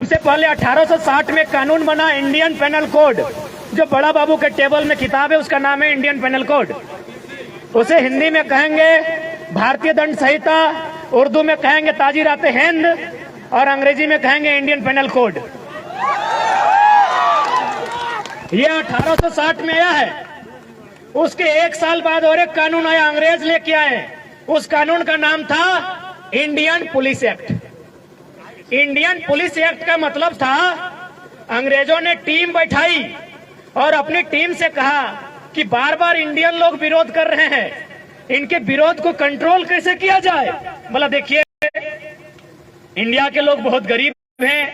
सबसे पहले 1860 में कानून बना इंडियन पेनल कोड। जो बड़ा बाबू के टेबल में किताब है उसका नाम है इंडियन पेनल कोड। उसे हिंदी में कहेंगे भारतीय दंड संहिता, उर्दू में कहेंगे ताजीरात हिंद और अंग्रेजी में कहेंगे इंडियन पेनल कोड। ये 1860 में आया है। उसके एक साल बाद और एक कानून आया, अंग्रेज लेके आए। उस कानून का नाम था Indian police act. Indian police act का मतलब था अंग्रेजों ने टीम बैठाई और अपनी टीम से कहा कि बार बार इंडियन लोग विरोध कर रहे हैं, इनके विरोध को कंट्रोल कैसे किया जाए। बोला देखिए, इंडिया के लोग बहुत गरीब हैं,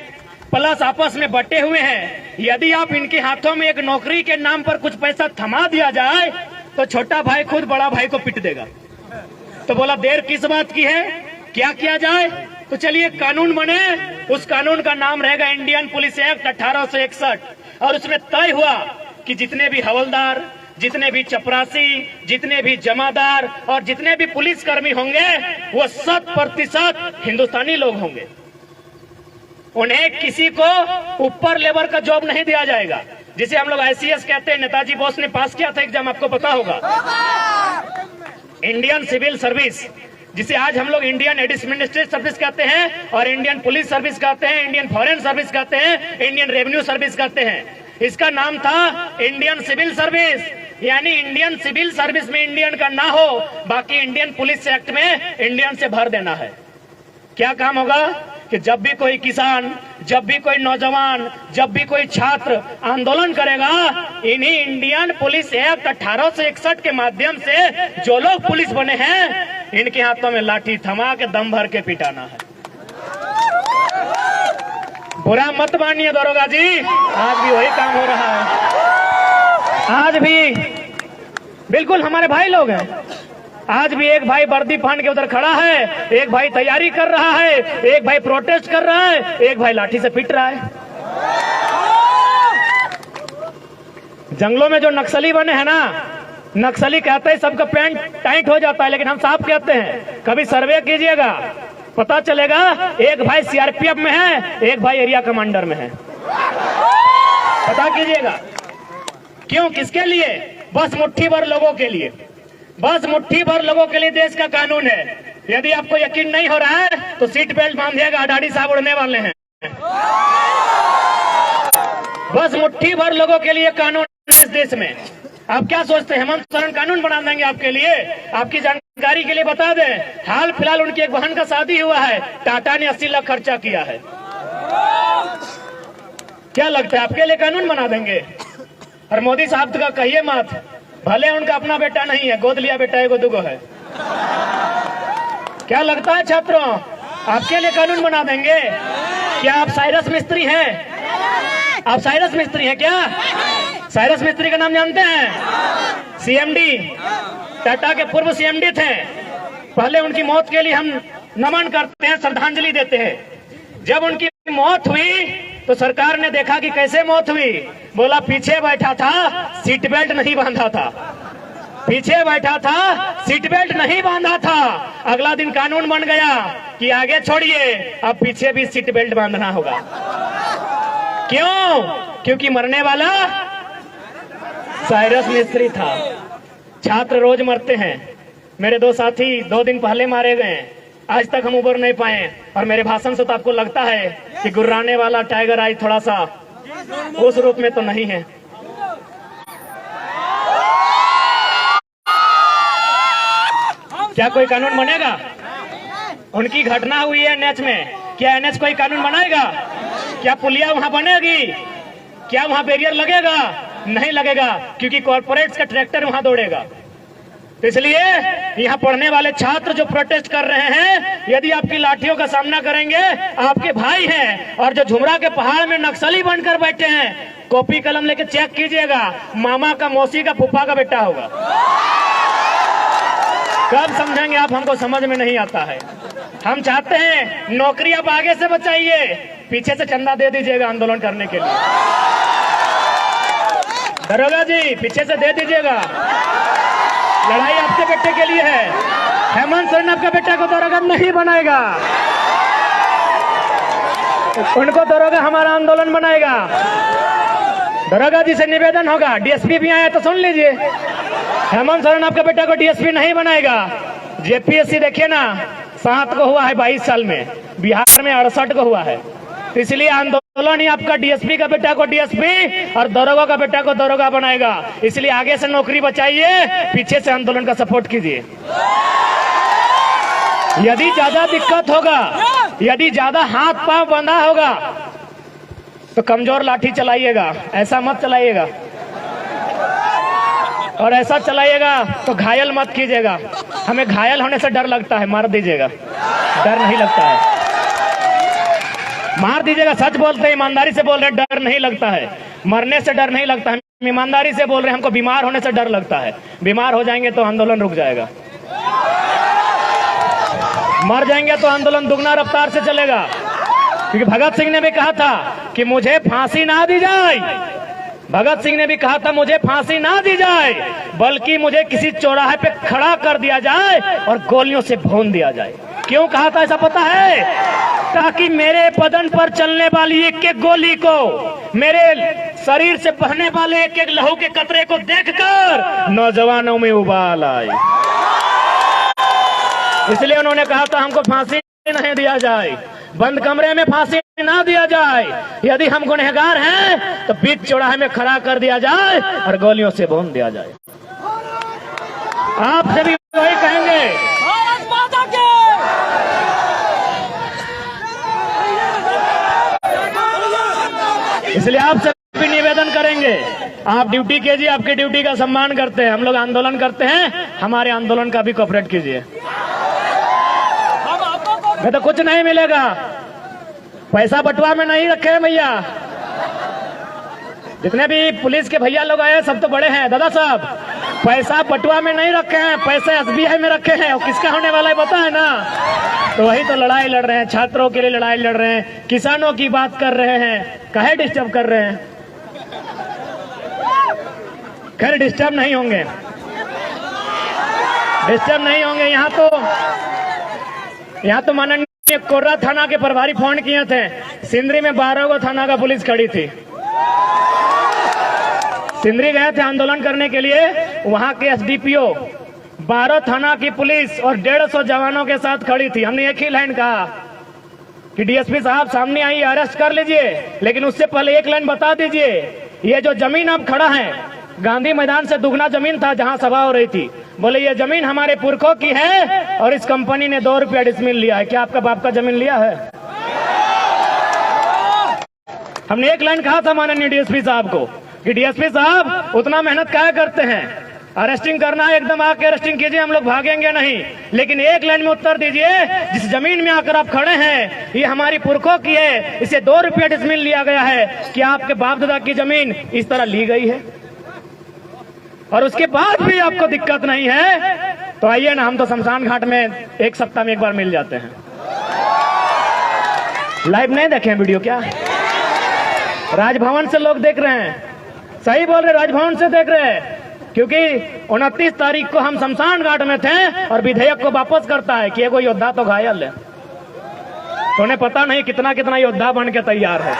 प्लस आपस में बटे हुए हैं। यदि आप इनके हाथों में एक नौकरी के नाम पर कुछ पैसा थमा दिया जाए तो छोटा भाई खुद बड़ा भाई को पीट देगा। तो बोला देर किस बात की है, क्या किया जाए। तो चलिए कानून बने। उस कानून का नाम रहेगा इंडियन पुलिस एक्ट 1861। और उसमें तय हुआ कि जितने भी हवलदार, जितने भी चपरासी, जितने भी जमादार और जितने भी पुलिसकर्मी होंगे वो 100% हिंदुस्तानी लोग होंगे। उन्हें किसी को ऊपर लेवल का जॉब नहीं दिया जाएगा, जिसे हम लोग ICS कहते हैं। नेताजी बोस ने पास किया था एग्जाम, आपको पता होगा। इंडियन सिविल सर्विस, जिसे आज हम लोग इंडियन एडमिनिस्ट्रेटिव सर्विस कहते हैं और इंडियन पुलिस सर्विस कहते हैं, इंडियन फॉरेन सर्विस कहते हैं, इंडियन रेवेन्यू सर्विस कहते हैं। इसका नाम था इंडियन सिविल सर्विस। यानी इंडियन सिविल सर्विस में इंडियन का ना हो, बाकी इंडियन पुलिस एक्ट में इंडियन से भर देना है। क्या काम होगा कि जब भी कोई किसान, जब भी कोई नौजवान, जब भी कोई छात्र आंदोलन करेगा, इन्हीं इंडियन पुलिस एक्ट 1861 के माध्यम से जो लोग पुलिस बने हैं इनके हाथों में लाठी थमा के दम भर के पिटाना है। बुरा मत मानिए दरोगा जी, आज भी वही काम हो रहा है। आज भी बिल्कुल हमारे भाई लोग हैं। आज भी एक भाई वर्दी पहन के उधर खड़ा है, एक भाई तैयारी कर रहा है, एक भाई प्रोटेस्ट कर रहा है, एक भाई लाठी से पीट रहा है। जंगलों में जो नक्सली बने हैं ना, नक्सली कहते हैं सबका पैंट टाइट हो जाता है, लेकिन हम साफ कहते हैं। कभी सर्वे कीजिएगा, पता चलेगा एक भाई CRPF में है, एक भाई एरिया कमांडर में है। पता कीजिएगा क्यों, किसके लिए? बस मुट्ठी भर लोगों के लिए, बस मुट्ठी भर लोगों के लिए देश का कानून है। यदि आपको यकीन नहीं हो रहा है तो सीट बेल्ट बांधिएगा, दाढ़ी साहब उड़ने वाले हैं। बस मुट्ठी भर लोगों के लिए कानून है इस देश में। आप क्या सोचते हैं हेमंत सोरेन कानून बना देंगे आपके लिए? आपकी जानकारी के लिए बता दें, हाल फिलहाल उनकी एक बहन का शादी हुआ है, टाटा ने 80 लाख खर्चा किया है। क्या लगता है आपके लिए कानून बना देंगे? और मोदी साहब का कहिए मत, भले उनका अपना बेटा नहीं है, गोद लिया बेटा एगो दुगो है। क्या लगता है छात्रों, आपके लिए कानून बना देंगे? क्या आप साइरस मिस्त्री हैं? आप साइरस मिस्त्री हैं क्या? साइरस मिस्त्री का नाम जानते हैं? CMD, टाटा के पूर्व CMD थे। पहले उनकी मौत के लिए हम नमन करते हैं, श्रद्धांजलि देते हैं। जब उनकी मौत हुई तो सरकार ने देखा कि कैसे मौत हुई। बोला पीछे बैठा था, सीट बेल्ट नहीं बांधा था। पीछे बैठा था, सीट बेल्ट नहीं बांधा था। अगला दिन कानून बन गया कि आगे छोड़िए, अब पीछे भी सीट बेल्ट बांधना होगा। क्यों? क्योंकि मरने वाला साइरस मिस्त्री था। छात्र रोज मरते हैं। मेरे 2 साथी 2 दिन पहले मारे गए, आज तक हम उबर नहीं पाए। और मेरे भाषण से तो आपको लगता है कि गुर्राने वाला टाइगर आई थोड़ा सा उस रूप में तो नहीं है। क्या कोई कानून बनेगा? उनकी घटना हुई है NH में, क्या NH कोई कानून बनाएगा? क्या पुलिया वहां बनेगी? क्या वहां बैरियर लगेगा? नहीं लगेगा, क्योंकि कॉर्पोरेट्स का ट्रैक्टर वहां दौड़ेगा। इसलिए यहाँ पढ़ने वाले छात्र जो प्रोटेस्ट कर रहे हैं, यदि आपकी लाठियों का सामना करेंगे, आपके भाई हैं। और जो झुमरा के पहाड़ में नक्सली बनकर बैठे हैं, कॉपी कलम लेके चेक कीजिएगा, मामा का, मौसी का, फूफा का बेटा होगा। कब समझेंगे आप? हमको समझ में नहीं आता है। हम चाहते हैं नौकरी आप आगे से बचाइए, पीछे से चंदा दे दीजिएगा आंदोलन करने के लिए। दरोगा जी पीछे से दे दीजिएगा, लड़ाई आपके बेटे के लिए है। हेमंत सोरेन आपका बेटा को दरोगा नहीं बनाएगा। उनको दरोगा हमारा आंदोलन बनाएगा। दरोगा जी से निवेदन होगा, डीएसपी भी आया तो सुन लीजिए, हेमंत सोरेन आपका बेटा को डीएसपी नहीं बनाएगा। जेपीएससी देखिए ना, 7 को हुआ है 22 साल में, बिहार में 68 को हुआ है। तो इसलिए आंदोलन ही आपका डीएसपी का बेटा को डीएसपी और दरोगा का बेटा को दरोगा बनाएगा। इसलिए आगे से नौकरी बचाइए, पीछे से आंदोलन का सपोर्ट कीजिए। यदि ज्यादा दिक्कत होगा, यदि ज्यादा हाथ पांव बंधा होगा तो कमजोर लाठी चलाइएगा, ऐसा मत चलाइएगा। और ऐसा चलाइएगा तो घायल मत कीजिएगा। हमें घायल होने से डर लगता है, मार दीजिएगा, डर नहीं लगता है। मार दीजिएगा, सच बोलते हैं, ईमानदारी से बोल रहे हैं, डर नहीं लगता है। मरने से डर नहीं लगता है, ईमानदारी से बोल रहे हैं। हमको बीमार होने से डर लगता है, बीमार हो जाएंगे तो आंदोलन रुक जाएगा। मर जाएंगे तो आंदोलन दुगना रफ्तार से चलेगा। क्योंकि भगत सिंह ने भी कहा था कि मुझे फांसी ना दी जाए, भगत सिंह ने भी कहा था मुझे फांसी ना दी जाए, बल्कि मुझे किसी चौराहे पे खड़ा कर दिया जाए और गोलियों से भून दिया जाए। क्यों कहा था ऐसा पता है? ताकि मेरे बदन पर चलने वाली एक एक गोली को, मेरे शरीर से बहने वाले एक एक लहू के कतरे को देखकर नौजवानों में उबाल आए। इसलिए उन्होंने कहा था हमको फांसी नहीं दिया जाए, बंद कमरे में फांसी ना दिया जाए, यदि हम गुनहगार हैं तो बीच चौराहे में खड़ा कर दिया जाए और गोलियों से भून दिया जाए। आपसे भी वही कहेंगे। भारत माता की। इसलिए आपसे भी निवेदन करेंगे, आप ड्यूटी कीजिए, आपकी ड्यूटी का सम्मान करते हैं। हम लोग आंदोलन करते हैं, हमारे आंदोलन का भी कोऑपरेट कीजिए। मैं तो कुछ नहीं मिलेगा, पैसा बटुआ में नहीं रखे हैं भैया। जितने भी पुलिस के भैया लोग आए सब तो बड़े हैं दादा साहब, पैसा बटुआ में नहीं रखे हैं, पैसे एसबीआई में रखे हैं। और किसका होने वाला है पता है ना? तो वही तो लड़ाई लड़ रहे हैं, छात्रों के लिए लड़ाई लड़ रहे हैं, किसानों की बात कर रहे हैं, काहे डिस्टर्ब कर रहे हैं? खैर डिस्टर्ब नहीं होंगे, डिस्टर्ब नहीं होंगे। यहाँ तो माननीय कोर्रा थाना के प्रभारी फोन किए थे, सिंदरी में 12 गो थाना का पुलिस खड़ी थी। सिंदरी गए थे आंदोलन करने के लिए, वहां के एसडीपीओ 12 थाना की पुलिस और 150 जवानों के साथ खड़ी थी। हमने एक ही लाइन कहा कि डीएसपी साहब सामने आइए, अरेस्ट कर लीजिए, लेकिन उससे पहले एक लाइन बता दीजिए, ये जो जमीन अब खड़ा है, गांधी मैदान से दुगना जमीन था जहां सभा हो रही थी। बोले ये जमीन हमारे पुरखों की है और इस कंपनी ने 2 रुपया डिसमिल लिया है। क्या आपका बाप का जमीन लिया है? हमने एक लाइन कहा था माननीय डीएसपी साहब को कि डीएसपी साहब उतना मेहनत क्या करते हैं, अरेस्टिंग करना है एकदम आके अरेस्टिंग कीजिए, हम लोग भागेंगे नहीं, लेकिन एक लाइन में उत्तर दीजिए, जिस जमीन में आकर आप खड़े हैं ये हमारी पुरखों की है, इसे 2 रुपया डिसमिल लिया गया है। क्या आपके बाप दादा की जमीन इस तरह ली गई है? और उसके बाद भी आपको दिक्कत नहीं है तो आइए ना, हम तो शमशान घाट में एक सप्ताह में एक बार मिल जाते हैं। लाइव नहीं देखे हैं वीडियो? क्या राजभवन से लोग देख रहे हैं? सही बोल रहे, राजभवन से देख रहे हैं, क्योंकि 29 तारीख को हम शमशान घाट में थे और विधेयक को वापस करता है कि एगो योद्धा तो घायल है। तो उन्हें पता नहीं कितना कितना योद्धा बन के तैयार है।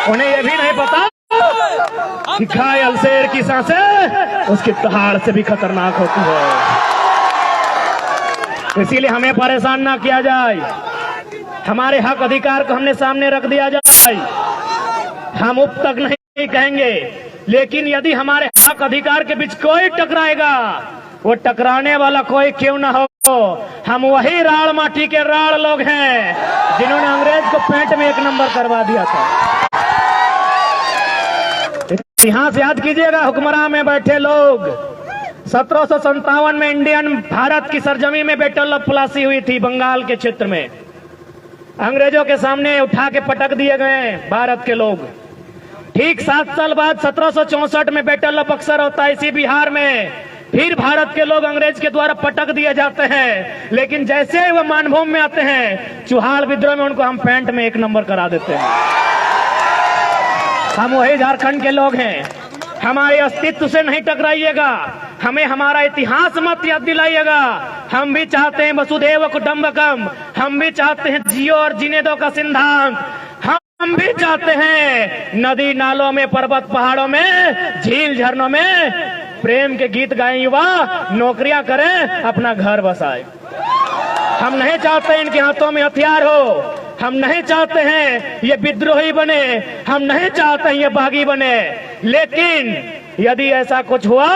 उन्हें यह भी नहीं पता कि घायल शेर की सांसें उसकी दहाड़ से भी खतरनाक होती है। इसीलिए हमें परेशान ना किया जाए, हमारे हक अधिकार को हमने सामने रख दिया जाए। हम उप तक नहीं कहेंगे, लेकिन यदि हमारे हक अधिकार के बीच कोई टकराएगा, वो टकराने वाला कोई क्यों ना हो, हम वही राड़ माटी के राड़ लोग हैं जिन्होंने अंग्रेज को पेंट में 1 नंबर करवा दिया था। इतिहास याद कीजिएगा, हुक्मरान में बैठे लोग 1757 में इंडियन भारत की सरजमी में बैटल ऑफ प्लासी हुई थी, बंगाल के क्षेत्र में। अंग्रेजों के सामने उठा के पटक दिए गए भारत के लोग। ठीक 7 साल बाद 1764 में बैटल ऑफ बक्सर होता है इसी बिहार में। फिर भारत के लोग अंग्रेज के द्वारा पटक दिए जाते हैं, लेकिन जैसे ही वो मानभूमि में आते हैं, चुहाल विद्रोह में उनको हम पेंट में 1 नंबर करा देते हैं। हम वही झारखंड के लोग हैं, हमारे अस्तित्व से नहीं टकराइएगा, हमें हमारा इतिहास मत याद दिलाइएगा। हम भी चाहते हैं वसुधैव कुटुंबकम, हम भी चाहते हैं जियो और जीने दो का सिद्धांत, हम भी चाहते हैं नदी नालों में, पर्वत पहाड़ों में, झील झरनों में प्रेम के गीत गाएं युवा, नौकरियां करें, अपना घर बसाए। हम नहीं चाहते इनके हाथों में हथियार हो, हम नहीं चाहते हैं ये विद्रोही बने, हम नहीं चाहते हैं ये बागी बने। लेकिन यदि ऐसा कुछ हुआ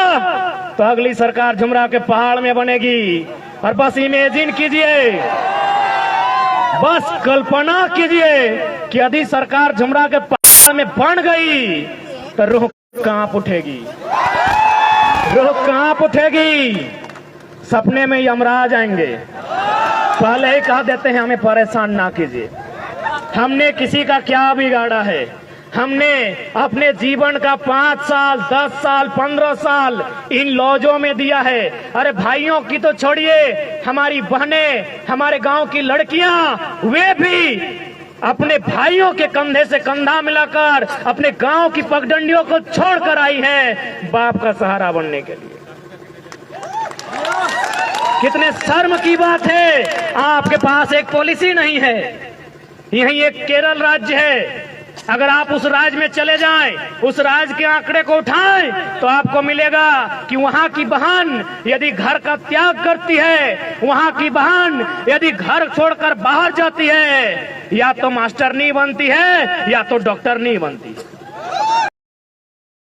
तो अगली सरकार झुमरा के पहाड़ में बनेगी। और बस इमेजिन कीजिए, बस कल्पना कीजिए कि यदि सरकार झुमरा के पहाड़ में बन गई तो रूह कांप उठेगी, रूह कांप उठेगी। सपने में यमराज आएंगे। पहले ही कह देते हैं हमें परेशान ना कीजिए। हमने किसी का क्या बिगाड़ा है? हमने अपने जीवन का 5 साल, 10 साल, 15 साल इन लॉजों में दिया है। अरे भाइयों की तो छोड़िए, हमारी बहनें, हमारे गांव की लड़कियां, वे भी अपने भाइयों के कंधे से कंधा मिलाकर अपने गांव की पगडंडियों को छोड़कर आई है बाप का सहारा बनने के लिए। कितने शर्म की बात है, आपके पास एक पॉलिसी नहीं है। यही एक केरल राज्य है, अगर आप उस राज्य में चले जाएं, उस राज्य के आंकड़े को उठाएं तो आपको मिलेगा कि वहां की बहन यदि घर का त्याग करती है, वहां की बहन यदि घर छोड़कर बाहर जाती है, या तो मास्टर नहीं बनती है या तो डॉक्टर नहीं बनती।